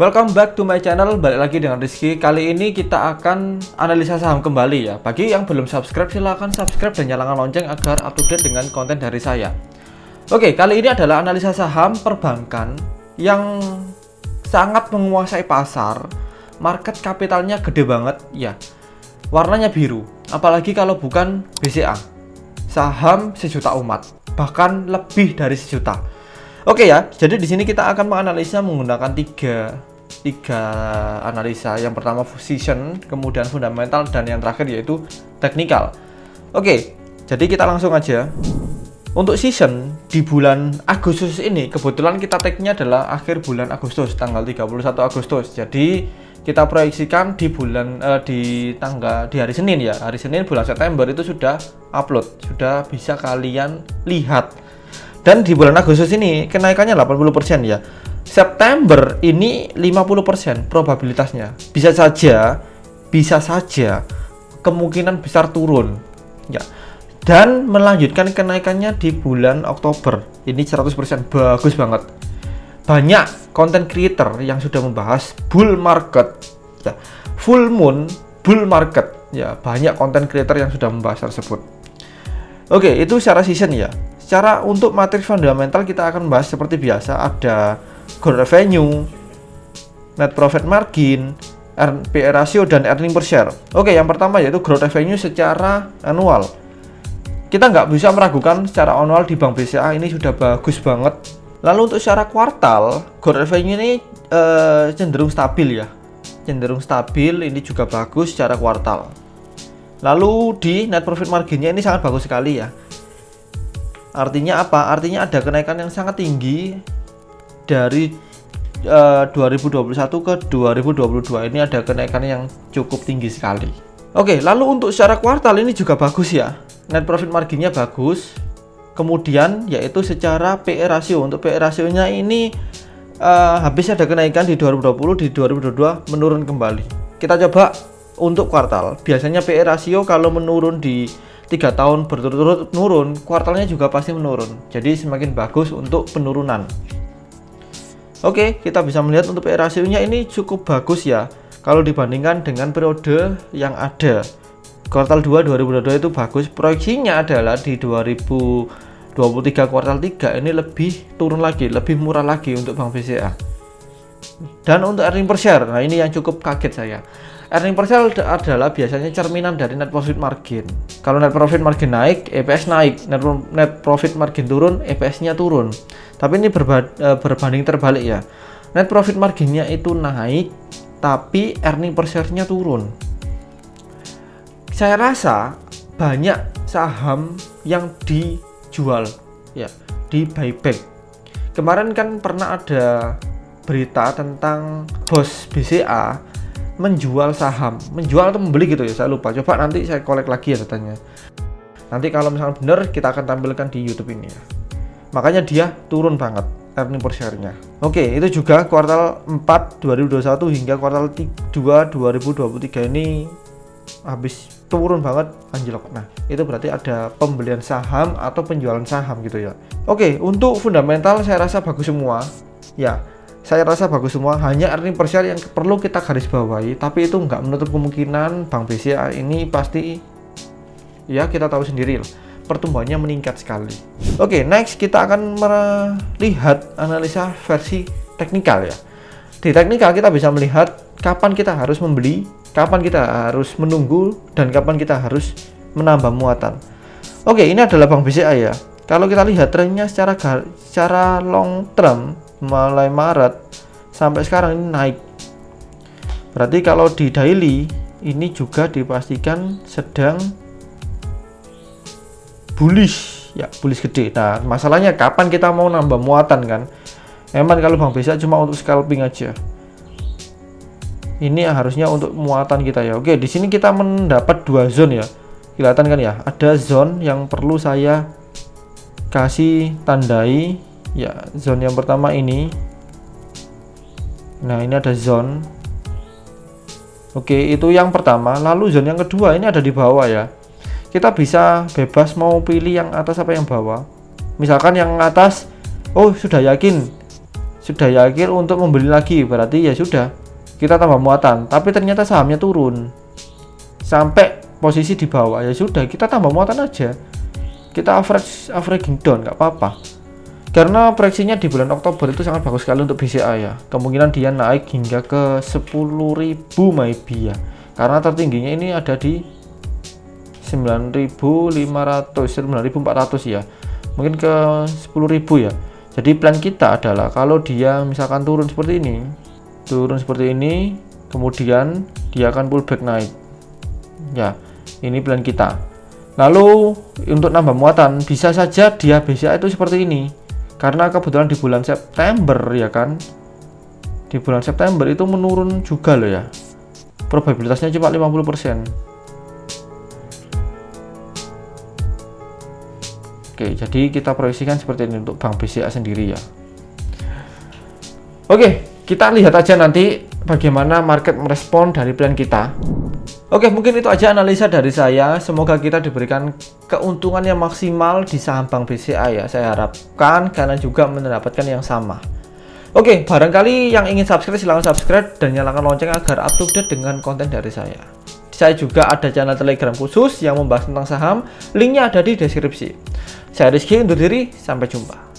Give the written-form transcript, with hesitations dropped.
Welcome back to my channel, balik lagi dengan Rizky. Kali ini kita akan analisa saham kembali ya. Bagi yang belum subscribe, silahkan subscribe dan nyalakan lonceng agar up to date dengan konten dari saya. Oke, kali ini adalah analisa saham perbankan yang sangat menguasai pasar. Market kapitalnya gede banget ya. Warnanya biru, apalagi kalau bukan BCA. Saham sejuta umat, bahkan lebih dari sejuta. Oke ya, jadi di sini kita akan menganalisa menggunakan tiga analisa. Yang pertama season, kemudian fundamental, dan yang terakhir yaitu teknikal. Oke, jadi kita langsung aja. Untuk season di bulan Agustus ini, kebetulan kita tag-nya adalah akhir bulan Agustus, tanggal 31 Agustus. Jadi kita proyeksikan di hari Senin ya. Hari Senin bulan September itu sudah upload, sudah bisa kalian lihat. Dan di bulan Agustus ini kenaikannya 80% ya. September ini 50% probabilitasnya. Bisa saja kemungkinan besar turun ya. Dan melanjutkan kenaikannya di bulan Oktober. Ini 100% bagus banget. Banyak content creator yang sudah membahas bull market ya. Full moon bull market ya. Banyak content creator yang sudah membahas tersebut. Oke, itu secara season ya. Secara untuk materi fundamental kita akan bahas seperti biasa, ada growth revenue, net profit margin, PE ratio, dan earning per share. Oke, yang pertama yaitu growth revenue secara annual. Kita nggak bisa meragukan secara annual di Bank BCA ini sudah bagus banget. Lalu untuk secara kuartal, growth revenue ini cenderung stabil ya. Cenderung stabil, ini juga bagus secara kuartal. Lalu di net profit marginnya ini sangat bagus sekali ya. Artinya apa? Artinya ada kenaikan yang sangat tinggi dari 2021 ke 2022. Ini ada kenaikan yang cukup tinggi sekali. Oke, lalu untuk secara kuartal ini juga bagus ya. Net profit marginnya bagus. Kemudian yaitu secara PE ratio. Untuk PE rasionya ini habis ada kenaikan di 2020, di 2022 menurun kembali. Kita coba untuk kuartal. Biasanya PE rasio kalau menurun di 3 tahun berturut-turut menurun, kuartalnya juga pasti menurun. Jadi semakin bagus untuk penurunan. Oke, kita bisa melihat untuk PE rasionya ini cukup bagus ya. Kalau dibandingkan dengan periode yang ada. Kuartal 2 2022 itu bagus. Proyeksinya adalah di 2023 kuartal 3 ini lebih turun lagi, lebih murah lagi untuk Bank BCA. Dan untuk earning per share, nah ini yang cukup kaget saya. Earning per share adalah biasanya cerminan dari net profit margin. Kalau net profit margin naik, EPS naik. Net profit margin turun, EPS-nya turun. Tapi ini berbanding terbalik ya. Net profit marginnya itu naik, tapi earning per share-nya turun. Saya rasa banyak saham yang dijual ya, di buyback. Kemarin kan pernah ada berita tentang bos BCA menjual saham, menjual atau membeli gitu ya, saya lupa. Coba nanti saya kolek lagi ya datanya. Nanti kalau misalnya benar kita akan tampilkan di YouTube ini ya. Makanya dia turun banget earning per share-nya. Oke, itu juga kuartal 4 2021 hingga kuartal 2 2023 ini habis turun banget, anjlok. Nah, itu berarti ada pembelian saham atau penjualan saham gitu ya. Oke, untuk fundamental saya rasa bagus semua. Ya, saya rasa bagus semua, hanya earning per share yang perlu kita garis bawahi, tapi itu nggak menutup kemungkinan Bank BCA ini pasti ya kita tahu sendiri lah, pertumbuhannya meningkat sekali. Oke, next kita akan melihat analisa versi teknikal ya. Di teknikal kita bisa melihat kapan kita harus membeli, kapan kita harus menunggu, dan kapan kita harus menambah muatan. Oke, ini adalah Bank BCA ya. Kalau kita lihat trennya secara long term, mulai Maret sampai sekarang ini naik. Berarti kalau di daily ini juga dipastikan sedang bullish ya, bullish gede. Nah, masalahnya kapan kita mau nambah muatan kan? Emang kalau Bank BCA cuma untuk scalping aja. Ini harusnya untuk muatan kita ya. Oke, di sini kita mendapat dua zone ya. Kelihatan kan ya? Ada zone yang perlu saya kasih tandai. Ya, zone yang pertama ini. Nah, ini ada zone. Oke, itu yang pertama. Lalu zone yang kedua ini ada di bawah ya. Kita bisa bebas mau pilih yang atas apa yang bawah. Misalkan yang atas, oh sudah yakin sudah yakin untuk membeli lagi, berarti ya sudah, kita tambah muatan. Tapi ternyata sahamnya turun sampai posisi di bawah, ya sudah, kita tambah muatan aja, kita averaging down, nggak apa-apa. Karena proyeksinya di bulan Oktober itu sangat bagus sekali untuk BCA ya. Kemungkinan dia naik hingga ke 10.000 maybe ya. Karena tertingginya ini ada di 9.500, 9.400 ya. Mungkin ke 10.000 ya. Jadi plan kita adalah kalau dia misalkan turun seperti ini, kemudian dia akan pullback naik. Ya, ini plan kita. Lalu untuk nambah muatan, bisa saja dia BCA itu seperti ini. Karena kebetulan di bulan September ya kan. Di bulan September itu menurun juga loh ya. Probabilitasnya cuma 50%. Oke, jadi kita proyeksikan seperti ini untuk Bank BCA sendiri ya. Oke, kita lihat aja nanti bagaimana market merespon dari plan kita. Oke, mungkin itu aja analisa dari saya. Semoga kita diberikan keuntungan yang maksimal di saham Bank BCA ya. Saya harapkan kalian juga mendapatkan yang sama. Oke, barangkali yang ingin subscribe silahkan subscribe dan nyalakan lonceng agar up to date dengan konten dari saya. Saya juga ada channel Telegram khusus yang membahas tentang saham. Linknya ada di deskripsi. Saya Rizky undur diri, sampai jumpa.